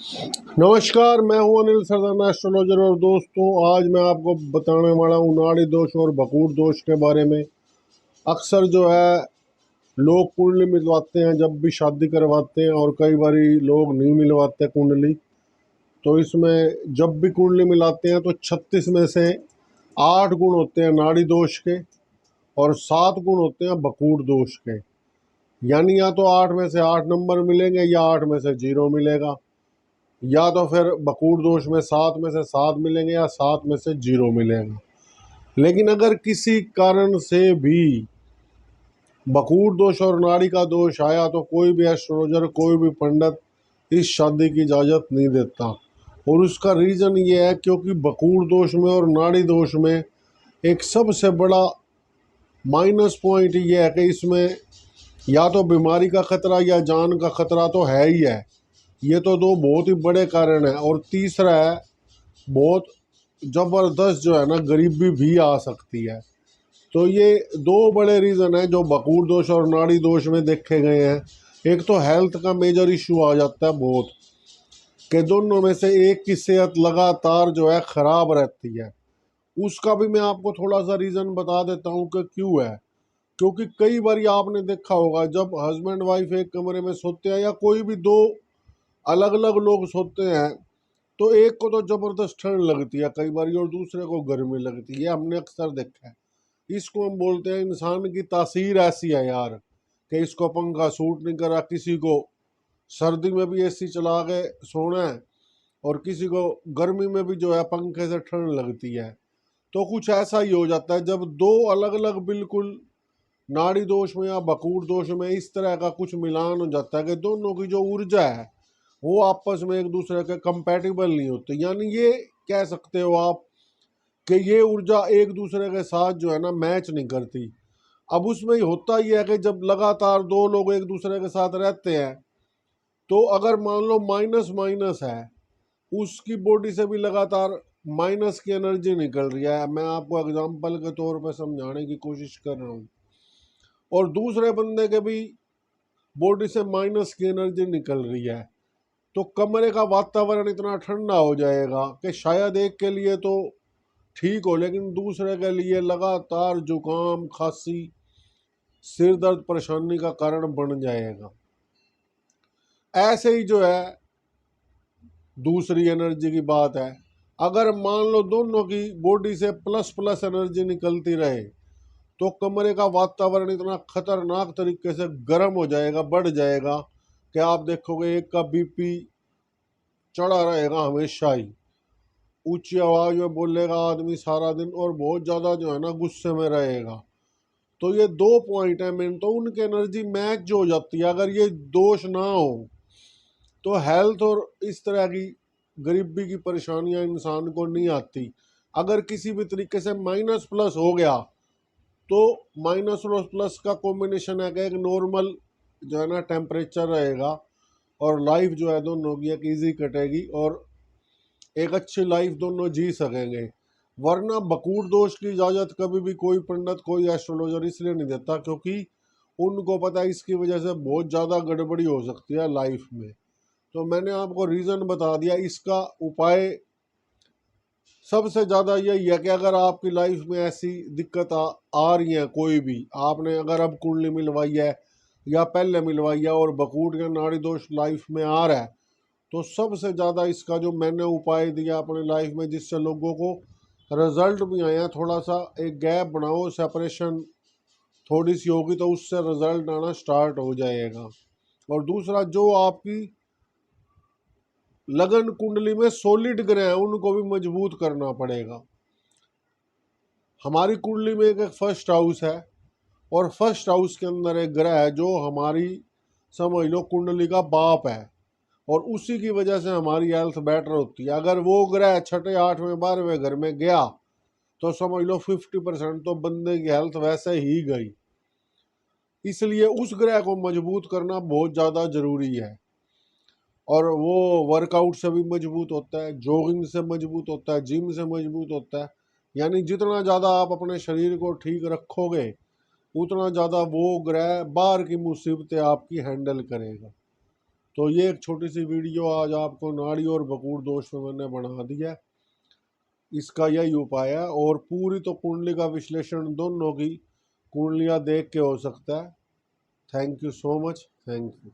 नमस्कार, मैं हूं अनिल सरदाना एस्ट्रोलॉजर। और दोस्तों, आज मैं आपको बताने वाला हूं नाड़ी दोष और बकूड़ दोष के बारे में। अक्सर जो है लोग कुंडली मिलवाते हैं जब भी शादी करवाते हैं, और कई बारी लोग नहीं मिलवाते कुंडली। तो इसमें जब भी कुंडली मिलाते हैं तो 36 में से 8 गुण होते हैं नाड़ी दोष के और 7 गुण होते हैं बकूड़ दोष के। यानी या तो 8 में से 8 नंबर मिलेंगे या 8 में से 0 मिलेगा, या तो फिर बकूड़ दोष में 7 में से 7 मिलेंगे या 7 में से 0 मिलेगा। लेकिन अगर किसी कारण से भी बकूड़ दोष और नाड़ी का दोष आया तो कोई भी एस्ट्रोलॉजर, कोई भी पंडित इस शादी की इजाज़त नहीं देता। और उसका रीज़न ये है क्योंकि बकूड़ दोष में और नाड़ी दोष में एक सबसे बड़ा माइनस पॉइंट ये है कि इसमें या तो बीमारी का खतरा या जान का खतरा तो है ही है। ये तो दो बहुत ही बड़े कारण हैं। और तीसरा है, बहुत ज़बरदस्त जो है ना, गरीबी भी आ सकती है। तो ये दो बड़े रीज़न हैं जो बकूड़ दोष और नाड़ी दोष में देखे गए हैं। एक तो हेल्थ का मेजर इशू आ जाता है बहुत, कि दोनों में से एक की सेहत लगातार जो है ख़राब रहती है। उसका भी मैं आपको थोड़ा सा रीज़न बता देता हूँ कि क्यों है। क्योंकि कई बार आपने देखा होगा, जब हस्बैंड वाइफ एक कमरे में सोते हैं या कोई भी दो अलग अलग लोग सोते हैं, तो एक को तो ज़बरदस्त ठंड लगती है कई बार और दूसरे को गर्मी लगती है। हमने अक्सर देखा है। इसको हम बोलते हैं इंसान की तासीर ऐसी है यार, कि इसको पंखा सूट नहीं करा, किसी को सर्दी में भी एसी चला के सोना है और किसी को गर्मी में भी जो है पंखे से ठंड लगती है। तो कुछ ऐसा ही हो जाता है जब दो अलग अलग बिल्कुल नाड़ी दोष में या बकूड़ दोष में इस तरह का कुछ मिलान हो जाता है कि दोनों की जो ऊर्जा है वो आपस में एक दूसरे के कंपैटिबल नहीं होती। यानी ये कह सकते हो आप कि ये ऊर्जा एक दूसरे के साथ जो है ना मैच नहीं करती। अब उसमें होता ही है कि जब लगातार दो लोग एक दूसरे के साथ रहते हैं, तो अगर मान लो माइनस माइनस है, उसकी बॉडी से भी लगातार माइनस की एनर्जी निकल रही है। मैं आपको एग्जांपल के तौर पर समझाने की कोशिश कर रहा हूँ। और दूसरे बंदे के भी बॉडी से माइनस की एनर्जी निकल रही है, तो कमरे का वातावरण इतना ठंडा हो जाएगा कि शायद एक के लिए तो ठीक हो, लेकिन दूसरे के लिए लगातार जुकाम, खांसी, सिर दर्द, परेशानी का कारण बन जाएगा। ऐसे ही जो है दूसरी एनर्जी की बात है, अगर मान लो दोनों की बॉडी से प्लस प्लस एनर्जी निकलती रहे, तो कमरे का वातावरण इतना खतरनाक तरीके से गर्म हो जाएगा, बढ़ जाएगा, कि आप देखोगे एक का बीपी चढ़ा रहेगा हमेशा ही, ऊंची आवाज में बोलेगा आदमी सारा दिन और बहुत ज़्यादा जो है ना गुस्से में रहेगा। तो ये दो पॉइंट है मेन, तो उनकी एनर्जी मैच जो हो जाती है। अगर ये दोष ना हो तो हेल्थ और इस तरह की गरीबी की परेशानियां इंसान को नहीं आती। अगर किसी भी तरीके से माइनस प्लस हो गया, तो माइनस और प्लस का कॉम्बिनेशन है कि एक नॉर्मल जो है ना टेम्परेचर रहेगा और लाइफ जो है दोनों की एक ईजी कटेगी और एक अच्छी लाइफ दोनों जी सकेंगे। वरना बकूड़ दोष की इजाज़त कभी भी कोई पंडित, कोई एस्ट्रोलॉजर इसलिए नहीं देता क्योंकि उनको पता है इसकी वजह से बहुत ज़्यादा गड़बड़ी हो सकती है लाइफ में। तो मैंने आपको रीज़न बता दिया। इसका उपाय सबसे ज़्यादा यही है कि अगर आपकी लाइफ में ऐसी दिक्कत आ रही है, कोई भी आपने अगर अब कुंडली मिलवाई है या पहले मिलवाई है और बकूड़ या नाड़ी दोष लाइफ में आ रहा है, तो सबसे ज़्यादा इसका जो मैंने उपाय दिया अपने लाइफ में, जिससे लोगों को रिजल्ट भी आए हैं, थोड़ा सा एक गैप बनाओ, सेपरेशन थोड़ी सी होगी तो उससे रिजल्ट आना स्टार्ट हो जाएगा। और दूसरा, जो आपकी लगन कुंडली में सॉलिड ग्रह हैं उनको भी मजबूत करना पड़ेगा। हमारी कुंडली में एक फर्स्ट हाउस है और फर्स्ट हाउस के अंदर एक ग्रह है जो हमारी, समझ लो, कुंडली का बाप है और उसी की वजह से हमारी हेल्थ बेटर होती है। अगर वो ग्रह छठे, आठवें, 12वें घर में गया तो समझ लो 50% तो बंदे की हेल्थ वैसे ही गई। इसलिए उस ग्रह को मजबूत करना बहुत ज़्यादा ज़रूरी है। और वो वर्कआउट से भी मजबूत होता है, जॉगिंग से मजबूत होता है, जिम से मजबूत होता है। यानी जितना ज़्यादा आप अपने शरीर को ठीक रखोगे, उतना ज़्यादा वो ग्रह बाहर की मुसीबतें आपकी हैंडल करेगा। तो ये एक छोटी सी वीडियो आज आपको नाड़ी और बकूड़ दोष में मैंने बना दिया। इसका यही उपाय है, और पूरी तो कुंडली का विश्लेषण दोनों की कुंडलियाँ देख के हो सकता है। Thank you so much, thank you.